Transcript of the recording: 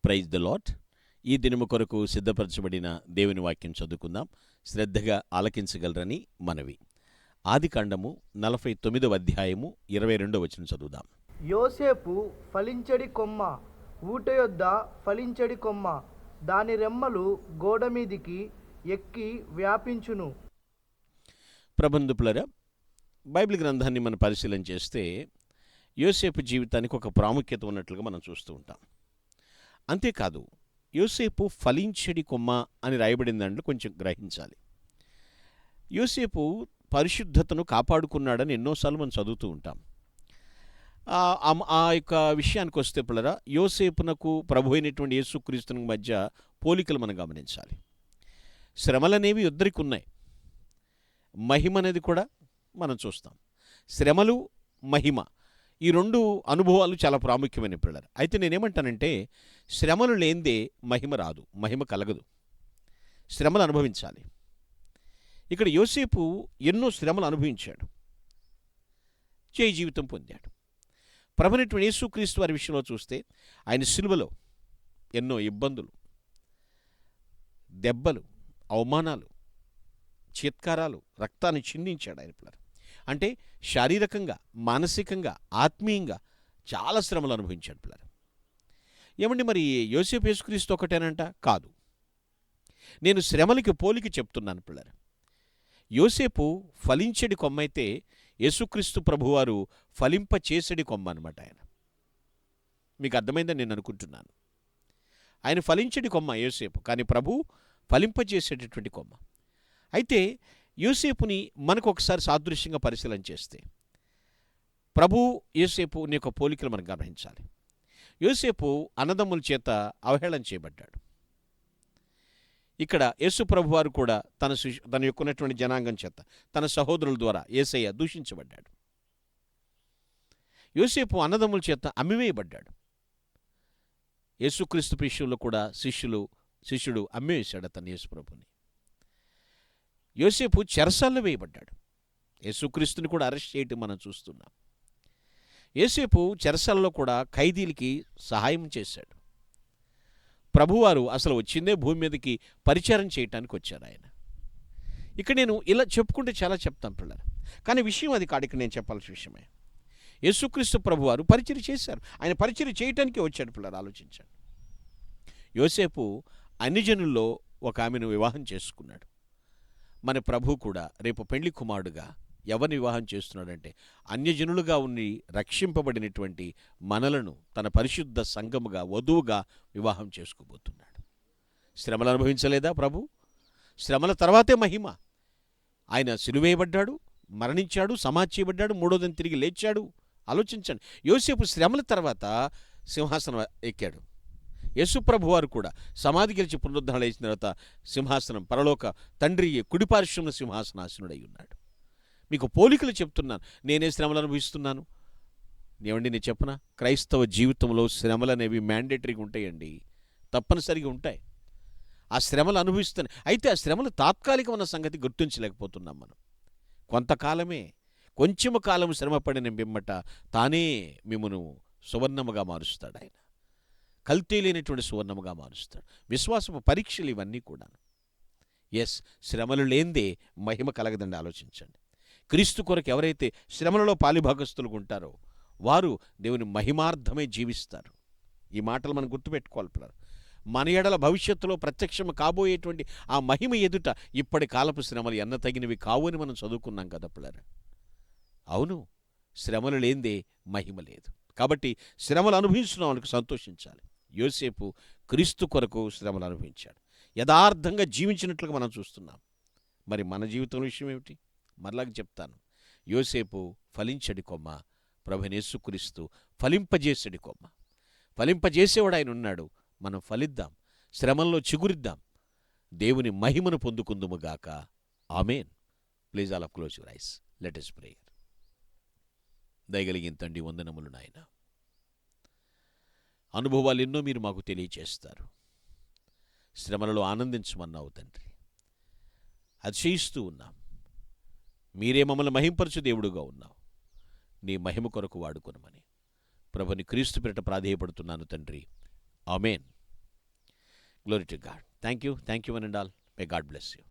Praise the lord. ఈ దినము కొరకు సిద్ధపరచబడిన దేవుని వాక్యం చదువుకుందాం. శ్రద్ధగా ఆలకించగలరని మనవి. ఆదికాండము 49వ అధ్యాయము 22వ వచనం చదువుదాం. యోసేపు ఫలించడి కొమ్మ, ఊట యొద్ద ఫలించడి కొమ్మ, దాని రెమ్మలు గోడ మీదికి ఎక్కి వ్యాపించును. ప్రబంధుపులరా, బైబిల్ గ్రంథాన్ని మనం పరిశీలన చేస్తే యోసేపు జీవితానికి ఒక ప్రాముఖ్యత ఉన్నట్లుగా మనం చూస్తూ ఉంటాం. అంతేకాదు, యోసేపు ఫలించడి కొమ్మ అని రాయబడిన దాంట్లో కొంచెం గ్రహించాలి. యోసేపు పరిశుద్ధతను కాపాడుకున్నాడని ఎన్నోసార్లు మనం చదువుతూ ఉంటాం. ఆ యొక్క విషయానికి వస్తే పిల్లరా, యోసేపునకు ప్రభు అయినటువంటి యేసుక్రీస్తునికి మధ్య పోలికలు మనం గమనించాలి. శ్రమలనేవి ఇద్దరికి ఉన్నాయి, మహిమ అనేది కూడా మనం చూస్తాం. శ్రమలు, మహిమ, ఈ రెండు అనుభవాలు చాలా ప్రాముఖ్యమైన పిల్లలు. అయితే నేనేమంటానంటే, శ్రమలు లేనిదే మహిమ రాదు, మహిమ కలగదు. శ్రమలు అనుభవించాలి. ఇక్కడ యోసేపు ఎన్నో శ్రమలు అనుభవించాడు, జయ జీవితం పొందాడు. ప్రభువైనటువంటి యేసుక్రీస్తు వారి విషయంలో చూస్తే ఆయన సిలువలో ఎన్నో ఇబ్బందులు, దెబ్బలు, అవమానాలు, చీత్కారాలు, రక్తాన్ని చిందించాడు ఆయన పిల్లలు. అంటే శారీరకంగా, మానసికంగా, ఆత్మీయంగా చాలా శ్రమలు అనుభవించాడు పిల్లలు. ఏమండి, మరి యోసేపు యేసుక్రీస్తు ఒకటేనంట? కాదు. నేను శ్రమలకి పోలికి చెప్తున్నాను పిల్లలు. యోసేపు ఫలించడి కొమ్మ అయితే, యేసుక్రీస్తు ప్రభువారు ఫలింపచేసడి కొమ్మ అనమాట. ఆయన, మీకు అర్థమైందని నేను అనుకుంటున్నాను. ఆయన ఫలించడి కొమ్మ యోసేపు, కానీ ప్రభు ఫలింపచేసేటటువంటి కొమ్మ. అయితే యోసేపుని మనకు ఒకసారి సాదృశ్యంగా పరిశీలన చేస్తే, ప్రభు యోసేపుని యొక్క పోలికలు మనం గమనించాలి. యోసేపు అన్నదమ్ముల చేత అవహేళన చేయబడ్డాడు. ఇక్కడ యేసు ప్రభువారు కూడా తన యొక్క ఉన్నటువంటి జనాంగం చేత, తన సహోదరుల ద్వారా యేసయ్య దూషించబడ్డాడు. యోసేపు అన్నదమ్ముల చేత అమ్మివేయబడ్డాడు. యేసుక్రీస్తు విషయంలో కూడా శిష్యుడు అమ్మివేశాడు అతను యేసు ప్రభుని. యోసేపు చెరసాల్లో వేయబడ్డాడు. యేసుక్రీస్తుని కూడా అరెస్ట్ చేయటం మనం చూస్తున్నాం. యోసేపు చెరసాలలో కూడా ఖైదీలకి సహాయం చేశాడు. ప్రభువారు అసలు వచ్చిందే భూమి మీదకి పరిచారం చేయటానికి వచ్చారు ఆయన. ఇక్కడ నేను ఇలా చెప్పుకుంటే చాలా చెప్తాను పిల్లలు, కానీ విషయం అది కాదు. ఇక్కడ నేను చెప్పాల్సిన విషయమే, యేసుక్రీస్తు ప్రభువారు పరిచర్య చేశారు. ఆయన పరిచర్య చేయటానికే వచ్చాడు పిల్లలు. ఆలోచించాడు. యోసేపు అన్ని జనుల్లో ఒక ఆమెను వివాహం చేసుకున్నాడు. మన ప్రభు కూడా రేపు పెళ్లి కుమారుడుగా ఎవరిని వివాహం చేస్తున్నాడంటే, అన్యజనులుగా ఉండి రక్షింపబడినటువంటి మనలను తన పరిశుద్ధ సంఘముగా, వధువుగా వివాహం చేసుకోబోతున్నాడు. శ్రమలు అనుభవించలేదా ప్రభు? శ్రమల తర్వాతే మహిమ. ఆయన సిలువేయబడ్డాడు, మరణించాడు, సమాధి చేయబడ్డాడు, మూడోదిన తిరిగి లేచాడు. ఆలోచించండి, యోసేపు శ్రమల తర్వాత సింహాసనం ఎక్కాడు. యేసుప్రభు వారు కూడా సమాధి గెలిచి పునరుద్ధరణ లేచిన తర్వాత సింహాసనం, పరలోక తండ్రి కుడిపార్శ్వమున సింహాసనాసనుడై ఉన్నాడు. మీకు పోలికలు చెప్తున్నాను. నేనే శ్రమలు అనుభవిస్తున్నాను. ఏమండి, నేను చెప్పనా, క్రైస్తవ జీవితంలో శ్రమలు అనేవి మ్యాండేటరీగా ఉంటాయండి, తప్పనిసరిగా ఉంటాయి. ఆ శ్రమలు అనుభవిస్తున్నాయి. అయితే ఆ శ్రమలు తాత్కాలికమైన సంగతి గుర్తించలేకపోతున్నాం మనం. కొంతకాలమే, కొంచెము కాలం శ్రమపడిన బిమ్మట తానే మిమ్మను సువర్ణముగా మారుస్తాడు ఆయన. కల్తీ లేనటువంటి సువర్ణముగా మారుస్తాడు. విశ్వాసపు పరీక్షలు ఇవన్నీ కూడా. ఎస్, శ్రమలు లేందే మహిమ కలగదండి. ఆలోచించండి. క్రీస్తు కొరకు ఎవరైతే శ్రమలలో పాలిభాగస్తులుగా ఉంటారో వారు దేవుని మహిమార్థమై జీవిస్తారు. ఈ మాటలు మనం గుర్తుపెట్టుకోవాలి పిల్లలు. మన ఎడల భవిష్యత్తులో ప్రత్యక్షము కాబోయేటువంటి ఆ మహిమ ఎదుట ఇప్పటి కాలపు శ్రమలు ఎన్న తగినవి కావు అని మనం చదువుకున్నాం కదా పిల్లలు. అవును, శ్రమలు లేందే మహిమ లేదు. కాబట్టి శ్రమలు అనుభవిస్తున్న వాళ్ళకి సంతోషించాలి. యోసేపు క్రీస్తు కొరకు శ్రమలు అనుభవించాడు, యథార్థంగా జీవించినట్లుగా మనం చూస్తున్నాం. మరి మన జీవితం విషయం ఏమిటి? మరలాగా చెప్తాను. యోసేపు ఫలించడి కొమ్మ, ప్రభువైన యేసుక్రీస్తు ఫలింపజేసడి కొమ్మ. ఫలింపజేసేవాడు ఆయన ఉన్నాడు. మనం ఫలిద్దాం, శ్రమంలో చిగురిద్దాం, దేవుని మహిమను పొందుకుందుముగాక. ఆమేన్. Please all of close your eyes. Let us pray. దయగలిగిన తండ్రి, వందనములు నాయన. అనుభవాలు ఎన్నో మీరు మాకు తెలియచేస్తారు. శ్రమలలో ఆనందించమన్నావు తండ్రి, అతిశయిస్తూ ఉన్నాం. మీరే మమ్మల్ని మహింపరచు దేవుడుగా ఉన్నావు. నీ మహిమ కొరకు వాడుకొనమని ప్రభుని క్రీస్తు పేరిట ప్రాధేయపడుతున్నాను తండ్రి. ఆమేన్. Glory to God. Thank you one and all. May God bless you.